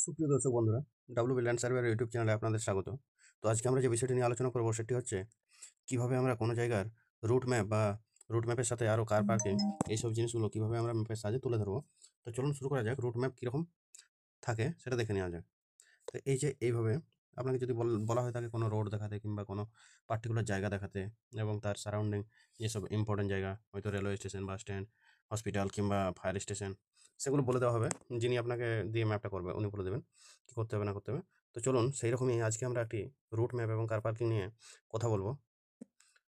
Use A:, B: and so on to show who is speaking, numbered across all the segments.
A: সুপ্রিয় দর্শক বন্ধুরা, ডাব্লিউবি ল্যান্ড সার্ভের ইউটিউব চ্যানেলে আপনাদের স্বাগত। তো আজকে আমরা যে বিষয়টি নিয়ে আলোচনা করব সেটি হচ্ছে কিভাবে আমরা কোনো জায়গার রুট ম্যাপ বা রুট ম্যাপের সাথে আরও কার পার্কিং এইসব জিনিসগুলো কিভাবে আমরা ম্যাপের সাহায্যে তুলে ধরবো। তো চলুন শুরু করা যাক। রুট ম্যাপ কীরকম থাকে সেটা দেখে নেওয়া যাক। তো এই যে এইভাবে আপনাকে যদি বলা হয়ে থাকে কোনো রোড দেখাতে কিংবা কোনো পার্টিকুলার জায়গা দেখাতে এবং তার সারাউন্ডিং যেসব ইম্পর্টেন্ট জায়গা, হয়তো railway station, bus stand, hospital কিংবা ফায়ার স্টেশন, সেগুলো বলে দেওয়া হবে। যিনি আপনাকে দিয়ে ম্যাপটা করবে উনি বলে দেবেন কী করতে হবে না করতে হবে। তো চলুন সেই রকমই আজকে আমরা একটি রুট ম্যাপ এবং কার পার্কিং নিয়ে কথা বলবো।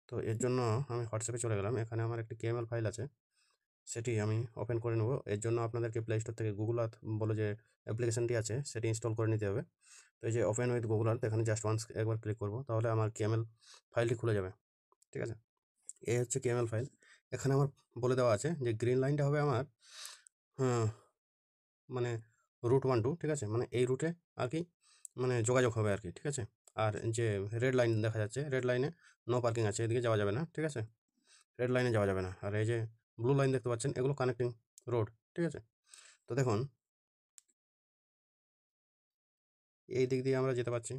A: তো এর জন্য আমি হোয়াটসঅ্যাপে চলে গেলাম। এখানে আমার একটি কেএমএল ফাইল আছে, সেটি আমি ওপেন করে নেব। এর জন্য আপনাদেরকে প্লে স্টোর থেকে গুগল আর্থ বলে যে অ্যাপ্লিকেশনটি আছে সেটি ইনস্টল করে নিতে হবে। তো এই যে ওপেন উইথ গুগল আর্থ, এখানে জাস্ট ওয়ান্স একবার ক্লিক করব, তাহলে আমার কেএমএল ফাইলটি খুলে যাবে। ঠিক আছে, এই হচ্ছে কেএমএল ফাইল। এখানে আমার বলে দেওয়া আছে যে গ্রিন লাইনটা হবে আমার মানে রুট 1-2, ঠিক আছে, মানে এই রুটে আর কি মানে যোগাযোগ হবে আর কি। ঠিক আছে, আর যে রেড লাইন দেখা যাচ্ছে, রেড লাইনে নো পার্কিং আছে, এদিকে যাওয়া যাবে না। ঠিক আছে, রেড লাইনে যাওয়া যাবে না। আর এই যে ব্লু লাইন দেখতে পাচ্ছেন, এগুলো কানেক্টিং রোড। ঠিক আছে, তো দেখুন এই দিক দিয়ে আমরা যেতে পারছি,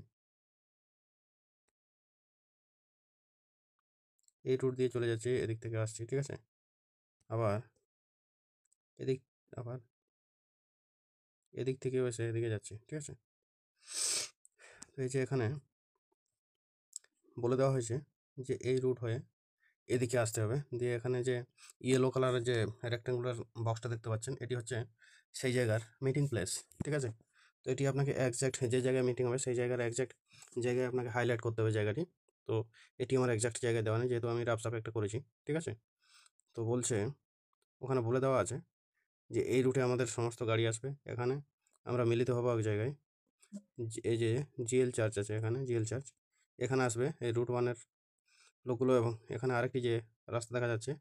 A: এই রুট দিয়ে চলে যাচ্ছি, এদিক থেকে আসছি। ঠিক আছে, আবার এদিক আবার এদিক থেকেও এসে এদিকে যাচ্ছি। ঠিক আছে, তো এই যে এখানে বলে দেওয়া হয়েছে যে এই রুট হয়ে এদিকে আসতে হবে। দিয়ে এখানে যে ইয়েলো কালারের যে রেক্ট্যাঙ্গুলার বক্সটা দেখতে পাচ্ছেন, এটি হচ্ছে সেই জায়গার মিটিং প্লেস। ঠিক আছে, তো এটি আপনাকে একজ্যাক্ট যে জায়গায় মিটিং হবে সেই জায়গার একজ্যাক্ট জায়গায় আপনাকে হাইলাইট করতে হবে জায়গাটি। তো এটি আমার একজ্যাক্ট জায়গায় দেওয়া নেই, যেহেতু আমি রাফসাফ একটা করেছি। ঠিক আছে, তো বলছে ওখানে বলে দেওয়া আছে যে এই রুটে আমাদের সমস্ত গাড়ি আসবে। এখানে আমরা মিলিত হবো এক জায়গায়। এই যে জিএল চার্চ আছে, এখানে জিএল চার্চ এখানে আসবে এই রুট 1-এর লোকগুলো। এবং এখানে আরেকটি যে রাস্তা দেখা যাচ্ছে,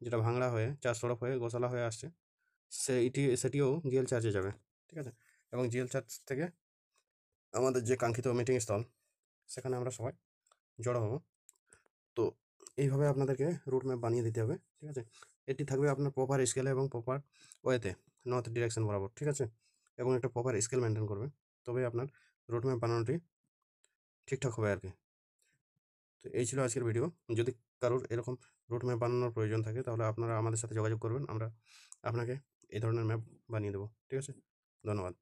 A: যেটা ভাঙড়া হয়ে চার সড়ক হয়ে গোশালা হয়ে আসছে, সেটিও জিএল চার্চে যাবে। ঠিক আছে, এবং জিএল চার্চ থেকে আমাদের যে কাঙ্ক্ষিত মিটিং স্থল, সেখানে আমরা সবাই জড়ো হবো। তো এইভাবে আপনাদেরকে রুট ম্যাপ বানিয়ে দিতে হবে। ঠিক আছে, এটি থাকবে আপনার প্রপার স্কেলে এবং প্রপার ওয়েতে, নর্থ ডিরেকশন বরাবর। ঠিক আছে, এবং একটা প্রপার স্কেল মেনটেন করবে, তবে আপনার রুট ম্যাপ বানানোটি ঠিকঠাক হবে আর কি। তো এই ছিল আজকের ভিডিও। যদি কারোর এরকম রুট ম্যাপ বানানোর প্রয়োজন থাকে, তাহলে আপনারা আমাদের সাথে যোগাযোগ করবেন, আমরা আপনাকে এই ধরনের ম্যাপ বানিয়ে দেবো। ঠিক আছে, ধন্যবাদ।